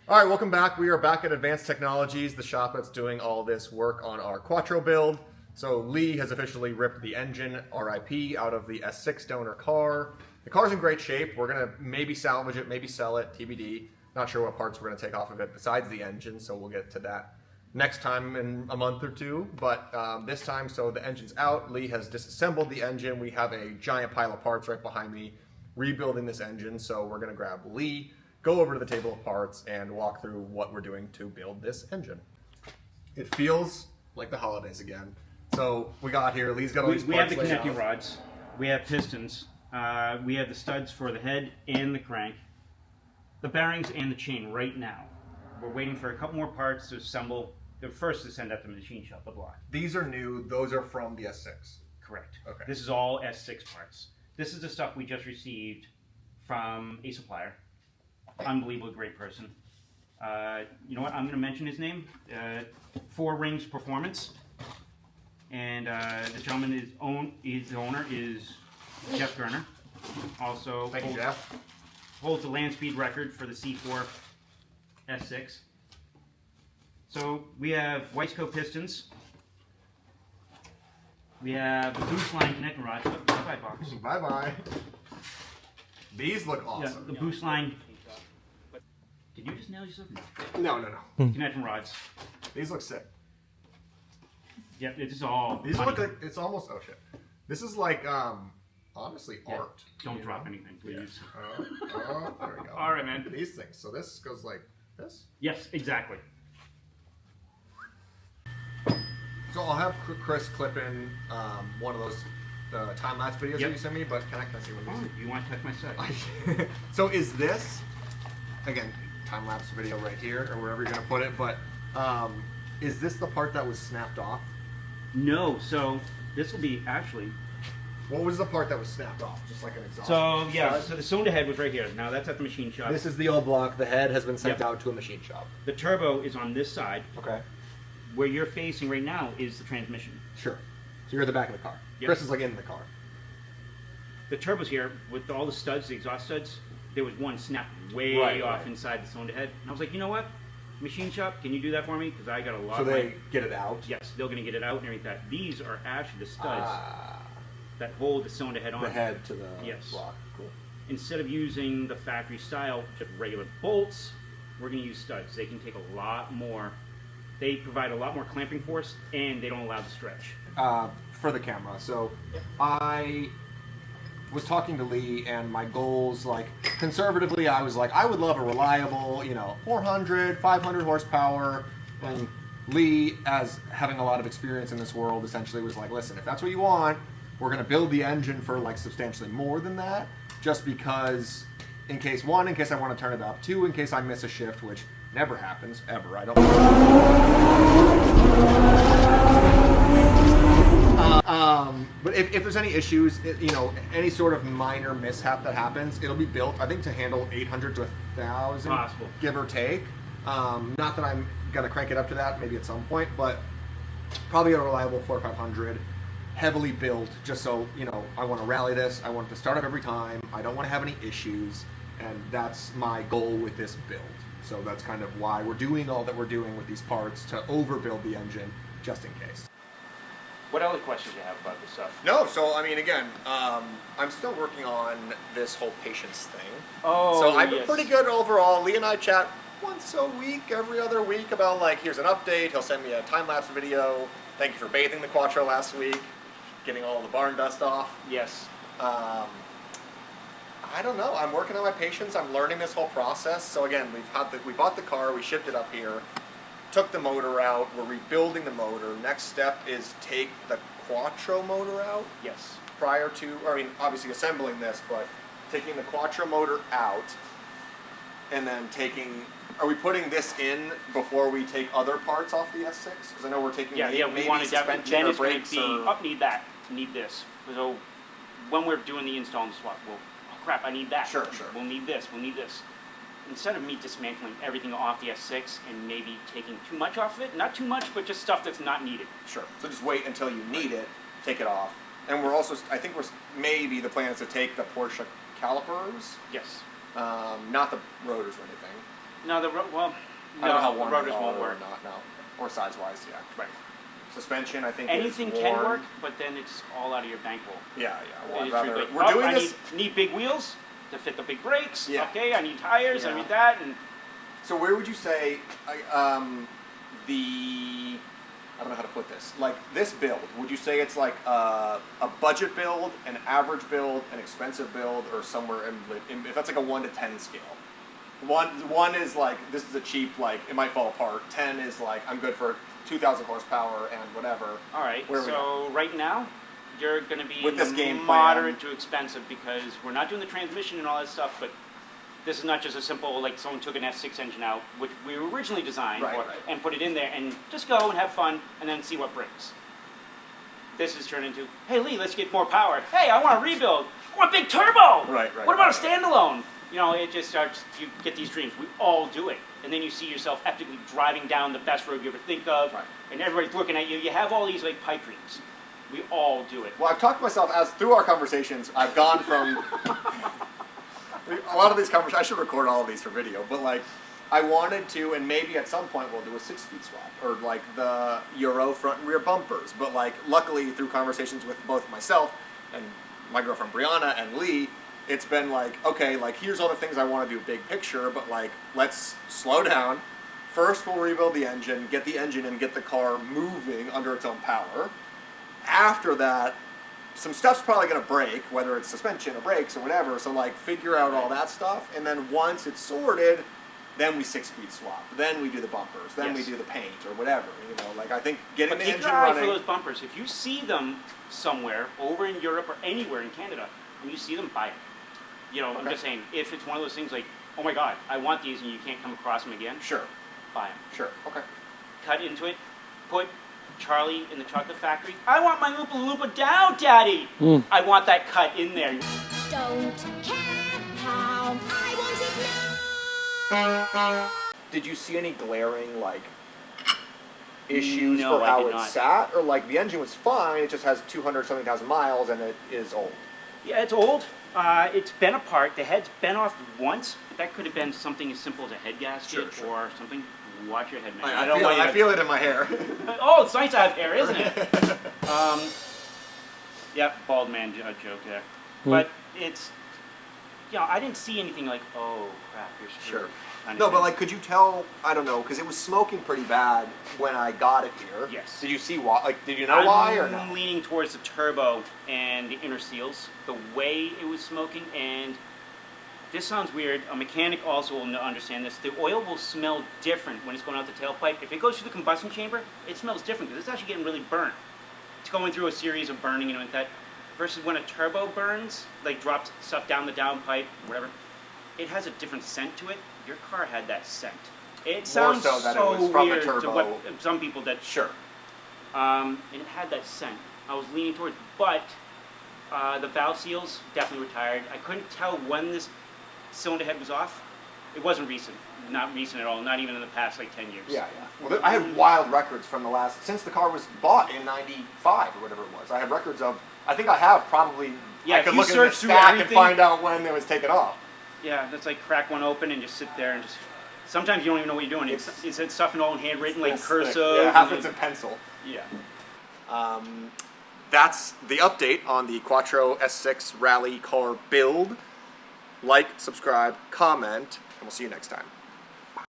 All right, welcome back. We are back at Advanced Technologies, the shop that's doing all this work on our Quattro build. So Lee has officially ripped the engine, RIP, out of the S6 donor car. The car's in great shape. We're going to maybe salvage it, maybe sell it, TBD. Not sure what parts we're going to take off of it besides the engine, so we'll get to that next time in a month or two. But this time, so the engine's out. Lee has disassembled the engine. We have a giant pile of parts right behind me rebuilding this engine. So we're going to grab Lee, go over to the table of parts, and walk through what we're doing to build this engine. It feels like the holidays again. So we got here, Lee's got all these parts. We have the connecting rods, we have pistons, we have the studs for the head and the crank, the bearings and the chain right now. We're waiting for a couple more parts to assemble. The first to send out to the machine shop, the block. These are new, those are from the S6. Correct. Okay. This is all S6 parts. This is the stuff we just received from a supplier. Unbelievably great person. You know what? I'm going to mention his name. Four Rings Performance, and the gentleman his owner is Jeff Gerner. Also, Thank you, Jeff. Holds the land speed record for the C4 S6. So we have Weisco pistons. We have the boost line connecting rods. Bye-bye, box. Bye-bye. These look awesome. Yeah, the boost line. Did you just nail yourself? No. Connecting rods. These look sick. Yep, it's all. These look like, it's almost, oh shit. This is like, honestly, art. Don't drop anything, please. Yeah. There we go. All right, man. These things. So this goes like this? Yes, exactly. So I'll have Chris clip in one of those time-lapse videos that you sent me, but can I see one of these? Oh, you want to touch my side? So is this, again, time-lapse video right here, or wherever you're going to put it, but is this the part that was snapped off? No, so this will be actually... What was the part that was snapped off? Just like an exhaust? So, yeah, so the cylinder head was right here. Now that's at the machine shop. This is the old block. The head has been sent out to a machine shop. The turbo is on this side. Okay. Where you're facing right now is the transmission. Sure. So you're at the back of the car. Yep. Chris is like in the car. The turbo's here with all the studs, the exhaust studs. There was one snapped way off inside the cylinder head. And I was like, you know what? Machine shop, can you do that for me? Because I got a lot of... So they my... get it out? Yes, they're going to get it out and everything like that. These are actually the studs that hold the cylinder head on. The head to the block. Cool. Instead of using the factory style, just regular bolts, we're going to use studs. They can take a lot more. They provide a lot more clamping force, and they don't allow the stretch. For the camera. So I was talking to Lee, and my goals, like, conservatively, I was like, I would love a reliable, 400, 500 horsepower. And Lee, as having a lot of experience in this world, essentially was like, listen, if that's what you want, we're going to build the engine for, like, substantially more than that, just because, in case I want to turn it up, two, in case I miss a shift, which never happens, ever. I don't... but if there's any issues, any sort of minor mishap that happens, it'll be built, I think, to handle 800 to 1,000, possible, give or take. Not that I'm gonna crank it up to that, maybe at some point, but probably a reliable 4 or 500, heavily built, just so, I want to rally this, I want it to start up every time, I don't want to have any issues, and that's my goal with this build. So that's kind of why we're doing all that we're doing with these parts, to overbuild the engine, just in case. What other questions do you have about this stuff? No, so I mean, again, I'm still working on this whole patience thing. Oh, so I've been pretty good overall. Lee and I chat once a week, every other week, about, like, here's an update. He'll send me a time-lapse video. Thank you for bathing the Quattro last week, getting all the barn dust off. Yes. I don't know. I'm working on my patience. I'm learning this whole process. So again, we bought the car, we shipped it up here, took the motor out, we're rebuilding the motor. Next step is take the Quattro motor out. Yes. Prior to, obviously assembling this, but taking the Quattro motor out, and then are we putting this in before we take other parts off the S6? Because I know we're taking we want to suspension then or it's going brakes to be, need that, need this. So when we're doing the install and swap, oh crap, I need that. Sure. We'll need this, Instead of me dismantling everything off the S6 and maybe taking too much off of it, not too much, but just stuff that's not needed. Sure. So just wait until you need it, take it off. And we're also, I think maybe the plan is to take the Porsche calipers. Yes. Not the rotors or anything. No, well, I don't know how the worn rotors they are won't or work. not, no. Or size-wise, yeah. Right. Suspension, I think, Anything is can worn. work, but then it's all out of your bankroll. Yeah. Well, It I'd is rather, really- we're doing I this. need big wheels to fit the big brakes. Yeah. Okay, I need tires. I Yeah. need that, and So where would you say I don't know how to put this. Like this build, would you say it's like a budget build, an average build, an expensive build, or somewhere in if that's like a 1 to 10 scale? One is like this is a cheap, like it might fall apart. 10 is like I'm good for 2,000 horsepower and whatever. all right. Where are we So right now, you're going to be With in this the game plan. moderate to expensive because we're not doing the transmission and all that stuff, but. This is not just a simple, like someone took an S6 engine out, which we originally designed Right, for, right. and put it in there and just go and have fun and then see what breaks. This is turned into, hey Lee, let's get more power. Hey, I want a rebuild. I want a big turbo. Right. What about a standalone? You know, it just starts, you get these dreams. We all do it. And then you see yourself epically driving down the best road you ever think of, Right. and everybody's looking at you. You have all these like pipe dreams. We all do it. Well, I've talked to myself as through our conversations. I've gone from a lot of these conversations. I should record all of these for video, but like I wanted to, and maybe at some point we'll do a 6-speed swap or like the Euro front and rear bumpers. But like luckily through conversations with both myself and my girlfriend Brianna and Lee, it's been like okay, like here's all the things I want to do big picture, but like let's slow down. First, we'll rebuild the engine, get the engine and get the car moving under its own power. After that, some stuff's probably going to break, whether it's suspension or brakes or whatever, so like figure out all that stuff, and then once it's sorted, then we 6-speed swap. Then we do the bumpers, then we Yes. do the paint or whatever, you know, like I think getting But the keep engine your eye running. for those bumpers. If you see them somewhere, over in Europe or anywhere in Canada, and you see them, buy them. You know, I'm Okay. just saying, if it's one of those things like, oh my God, I want these and you can't come across them again, Sure, buy them. sure, okay. Cut into it, put Charlie in the Chocolate Factory. I want my Loompa Loompa down, Daddy! I want that cut in there. Don't care how I want it now. Did you see any glaring like issues No, for I how did it not. sat, or like the engine was fine, it just has 270,000 miles and it is old? Yeah, it's old. It's been apart. The head's been off once, but that could have been something as simple as a head gasket Sure. or something. Watch your head, man. I feel it in my hair. Oh, it's nice to have hair, isn't it? Yep, bald man joke there. But it's, you know, I didn't see anything like, oh crap, you're screwed. Sure. kind of No, but thing. like, could you tell? I don't know, because it was smoking pretty bad when I got it here. Yes. Did you see why? Like, did you know why or I'm no? leaning towards the turbo and the inner seals, the way it was smoking, and this sounds weird. A mechanic also will understand this. The oil will smell different when it's going out the tailpipe. If it goes through the combustion chamber, it smells different because it's actually getting really burnt. It's going through a series of burning and that. Versus when a turbo burns, like drops stuff down the downpipe, whatever, it has a different scent to it. Your car had that scent. It sounds so that it was from the weird to turbo. what some people that Sure. and it had that scent. I was leaning towards, but the valve seals definitely retired. I couldn't tell when this cylinder head was off. It wasn't recent, not recent at all, not even in the past like 10 years. Yeah. Well, I had wild records from the last since the car was bought in '95 or whatever it was. I had records of. I think I have probably. Yeah, I if could you look in search the through stack and everything- find out when it was taken off. Yeah, that's like crack one open and just sit there and just. Sometimes you don't even know what you're doing. It's stuff in all handwritten, like This thick. cursive. Yeah, half and it's in pencil. yeah. That's the update on the Quattro S6 rally car build. Like, subscribe, comment, and we'll see you next time.